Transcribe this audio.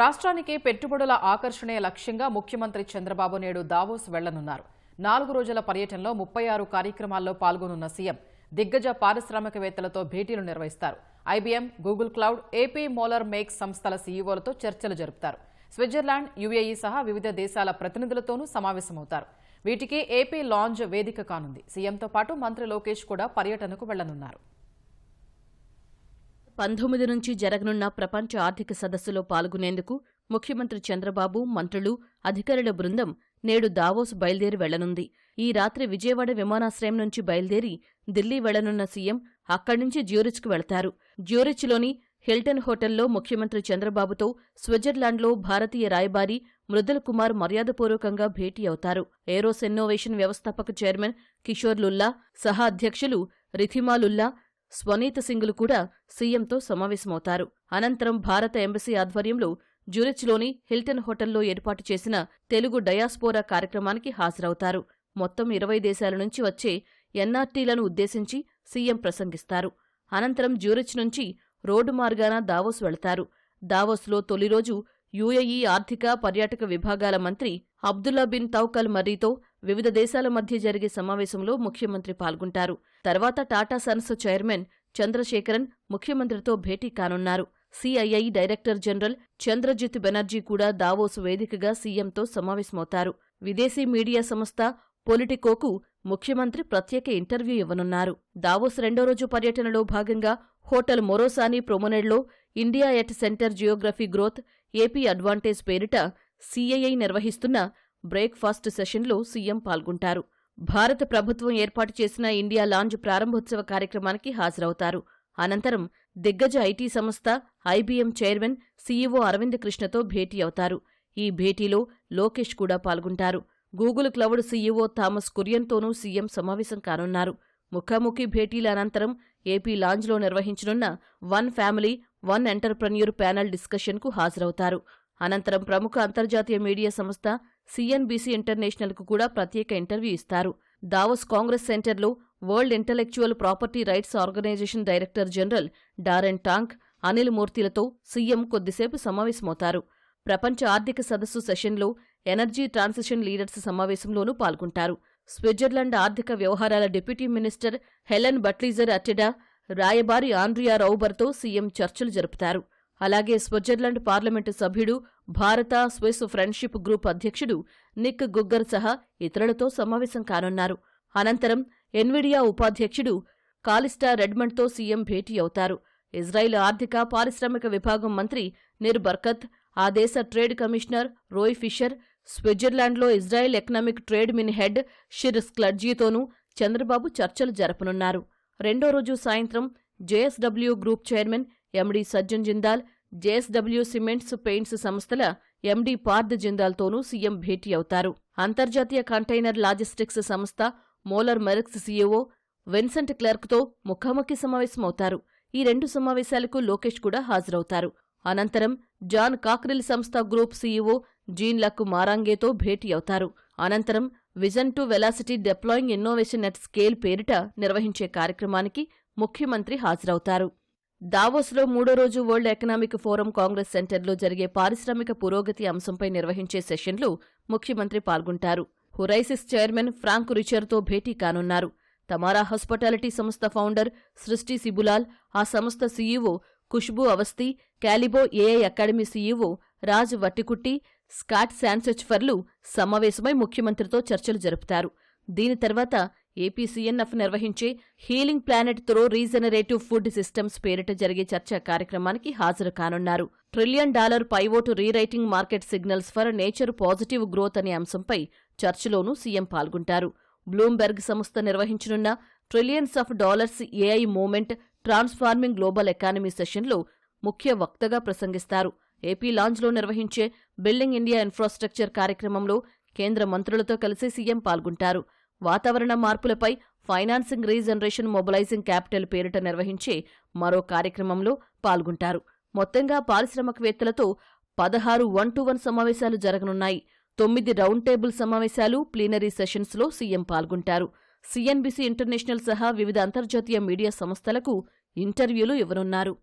రాష్ట్రానికి పెట్టుబడుల ఆకర్షణే లక్ష్యంగా ముఖ్యమంత్రి చంద్రబాబు నేడు దావోస్ వెళ్లనున్నారు. 4 రోజుల పర్యటనలో 36 కార్యక్రమాల్లో పాల్గొనున్న సీఎం దిగ్గజ పారిశ్రామికవేత్తలతో భేటీలు నిర్వహిస్తారు. IBM, Google cloud, AP molar makes సంస్థల సీఈఓలతో చర్చలు జరుపుతారు. స్విట్జర్లాండ్, యుఏఈ సహా వివిధ దేశాల ప్రతినిధులతోనూ సమావేశమవుతారు. వీటికి ఏపీ లాంజ్ వేదిక కానుంది. సీఎంతో పాటు మంత్రి లోకేష్ కూడా పర్యటనకు వెళ్లనున్నారు. 19 నుంచి జరగనున్న ప్రపంచ ఆర్థిక సదస్సులో పాల్గొనేందుకు ముఖ్యమంత్రి చంద్రబాబు, మంత్రులు, అధికారుల బృందం నేడు దావోస్ బయలుదేరి వెళ్లనుంది. ఈ రాత్రి విజయవాడ విమానాశ్రయం నుంచి బయలుదేరి ఢిల్లీ వెళ్లనున్న సీఎం అక్కడి నుంచి జ్యూరిచ్కు వెళతారు. జ్యూరిచ్లోని హిల్టన్ హోటల్లో ముఖ్యమంత్రి చంద్రబాబుతో స్విట్జర్లాండ్లో భారతీయ రాయబారి మృదుల్ కుమార్ మర్యాదపూర్వకంగా భేటీ అవుతారు. ఏరోస్ ఇన్నోవేషన్ వ్యవస్థాపక చైర్మన్ కిషోర్ లుల్లా, సహా అధ్యక్షులు రిథిమా లుల్లా, స్వనీత్ సింగ్లు కూడా సీఎంతో సమావేశమవుతారు. అనంతరం భారత ఎంబసీ ఆధ్వర్యంలో జ్యూరిచ్లోని హిల్టన్ హోటల్లో ఏర్పాటు చేసిన తెలుగు డయాస్పోరా కార్యక్రమానికి హాజరవుతారు. మొత్తం 20 దేశాల నుంచి వచ్చే ఎన్ఆర్టీలను ఉద్దేశించి సీఎం ప్రసంగిస్తారు. అనంతరం జ్యూరిచ్ నుంచి రోడ్డు మార్గాన దావోస్ వెళతారు. దావోస్లో తొలిరోజు యుఏఈ ఆర్థిక, పర్యాటక విభాగాల మంత్రి అబ్దుల్లా బిన్ తౌకల్ మర్రీతో వివిధ దేశాల మధ్య జరిగే సమావేశంలో ముఖ్యమంత్రి పాల్గొంటారు. తర్వాత టాటా సన్స్ చైర్మన్ చంద్రశేఖరన్ ముఖ్యమంత్రితో భేటీ కానున్నారు. CII director general Chandrajit Banerjee కూడా దావోస్ వేదికగా సీఎంతో సమావేశమవుతారు. విదేశీ మీడియా సంస్థ పొలిటికోకు ముఖ్యమంత్రి ప్రత్యేక ఇంటర్వ్యూ ఇవ్వనున్నారు. దావోస్ 2వ రోజు పర్యటనలో భాగంగా హోటల్ మొరోసాని ప్రొమొనెడ్లో India at centre geography growth, AP advantage పేరిట సిఐఐ నిర్వహిస్తున్న బ్రేక్ఫాస్ట్ సెషన్లో సీఎం పాల్గొంటారు. భారత ప్రభుత్వం ఏర్పాటు చేసిన ఇండియా లాంజ్ ప్రారంభోత్సవ కార్యక్రమానికి హాజరవుతారు. అనంతరం దిగ్గజ ఐటీ సంస్థ ఐబీఎం చైర్మన్ సీఈఓ అరవింద్ కృష్ణతో భేటీ అవుతారు. ఈ భేటీలో లోకేష్ కూడా పాల్గొంటారు. గూగుల్ క్లౌడ్ సీఈఓ థామస్ కురియన్తోనూ సీఎం సమావేశం కానున్నారు. ముఖాముఖి భేటీల అనంతరం ఏపీ లాంజ్లో నిర్వహించనున్న one family, one entrepreneur panel డిస్కషన్కు హాజరవుతారు. అనంతరం ప్రముఖ అంతర్జాతీయ మీడియా సంస్థ సిఎన్బీసీ ఇంటర్నేషనల్కు కూడా ప్రత్యేక ఇంటర్వ్యూ ఇస్తారు. దావోస్ కాంగ్రెస్ సెంటర్లో world intellectual property rights organisation director general Daren Tang, Anil మూర్తిలతో సీఎం కొద్దిసేపు సమావేశమవుతారు. ప్రపంచ ఆర్థిక సదస్సు సెషన్లో ఎనర్జీ ట్రాన్సిషన్ లీడర్స్ సమావేశంలోనూ పాల్గొంటారు. స్విట్జర్లాండ్ ఆర్థిక వ్యవహారాల డిప్యూటీ మినిస్టర్ హెలెన్ బట్లీజర్ అటెడా, రాయబారి ఆండ్రియా రౌబర్తో సీఎం చర్చలు జరుపుతారు. అలాగే స్విట్జర్లాండ్ పార్లమెంటు సభ్యుడు, భారత స్విస్ ఫ్రెండ్షిప్ గ్రూప్ అధ్యక్షుడు నిక్ గుగ్గర్ సహా ఇతరులతో సమావేశం కానున్నారు. అనంతరం ఎన్విడియా ఉపాధ్యక్షుడు కాలిస్టా రెడ్మండ్తో సీఎం భేటీ అవుతారు. ఇజ్రాయిల్ ఆర్థిక, పారిశ్రామిక విభాగం మంత్రి నిర్ బర్కత్, ఆ దేశ ట్రేడ్ కమిషనర్ రోయ్ ఫిషర్, స్విట్జర్లాండ్లో ఇజ్రాయెల్ ఎకనామిక్ ట్రేడ్ మిన్ హెడ్ షిర్ స్క్లడ్జీతోనూ చంద్రబాబు చర్చలు జరపనున్నారు. 2వ రోజు సాయంత్రం JSW group chairman MD Sajjan Jindal, JSW cements paints సంస్థల ఎండీ పార్థ్ జిందాల్తోనూ సీఎం భేటీ అవుతారు. అంతర్జాతీయ కంటైనర్ లాజిస్టిక్స్ సంస్థ మోలర్ మెరిక్స్ సీఈఓ విన్సెంట్ క్లర్క్తో ముఖాముఖి సమావేశమవుతారు. ఈ 2 సమావేశాలకు లోకేష్ కూడా హాజరవుతారు. అనంతరం జాన్ కాక్రిల్ సంస్థ గ్రూప్ సీఈఓ జీన్ లక్ మారాంగేతో భేటీ అవుతారు. అనంతరం vision to velocity deploying innovation at scale పేరిట నిర్వహించే కార్యక్రమానికి ముఖ్యమంత్రి హాజరవుతారు. దావోస్లో 3వ రోజు వరల్డ్ ఎకనామిక్ ఫోరం కాంగ్రెస్ సెంటర్లో జరిగే పారిశ్రామిక పురోగతి అంశంపై నిర్వహించే సెషన్లో ముఖ్యమంత్రి పాల్గొంటారు. హురైసిస్ చైర్మన్ ఫ్రాంక్ రిచర్తో భేటీ కానున్నారు. తమారా హాస్పిటాలిటీ సంస్థ ఫౌండర్ సృష్టి సిబులాల్, ఆ సంస్థ CEO Khushboo Awasthi, Calibo AI academy CEO Raj Vattikutti, Scott శాన్సెచ్ఫర్లు సమావేశమై ముఖ్యమంత్రితో చర్చలు జరుపుతారు. దీని తర్వాత ఏపీ సీఎన్ఎఫ్ నిర్వహించే healing planet through regenerative food systems పేరిట జరిగే చర్చా కార్యక్రమానికి హాజరు కానున్నారు. $1 trillion pivot rewriting market signals for nature positive growth అనే అంశంపై చర్చలోనూ సీఎం పాల్గొంటారు. బ్లూంబెర్గ్ సంస్థ నిర్వహించనున్న trillions of dollars AI movement transforming global economy సెషన్లో ముఖ్య వక్తగా ప్రసంగిస్తారు. ఏపీ లాంజ్లో నిర్వహించే బిల్డింగ్ ఇండియా ఇన్ఫ్రాస్ట్రక్చర్ కార్యక్రమంలో కేంద్ర మంత్రులతో కలిసి సీఎం పాల్గొంటారు. వాతావరణ మార్పులపై ఫైనాన్సింగ్ రీజనరేషన్ మొబిలైజింగ్ క్యాపిటల్ పేరిట నిర్వహించే మరో కార్యక్రమంలో పాల్గొంటారు. మొత్తంగా పారిశ్రామికవేత్తలతో 16 1-to-1 సమావేశాలు జరగనున్నాయి. 9 రౌండ్ టేబుల్ సమావేశాలు, ప్లీనరీ సెషన్స్లో సీఎం పాల్గొంటారు. సిఎన్బీసీ ఇంటర్నేషనల్ సహా వివిధ అంతర్జాతీయ మీడియా సంస్థలకు ఇంటర్వ్యూలు ఇవ్వనున్నారు.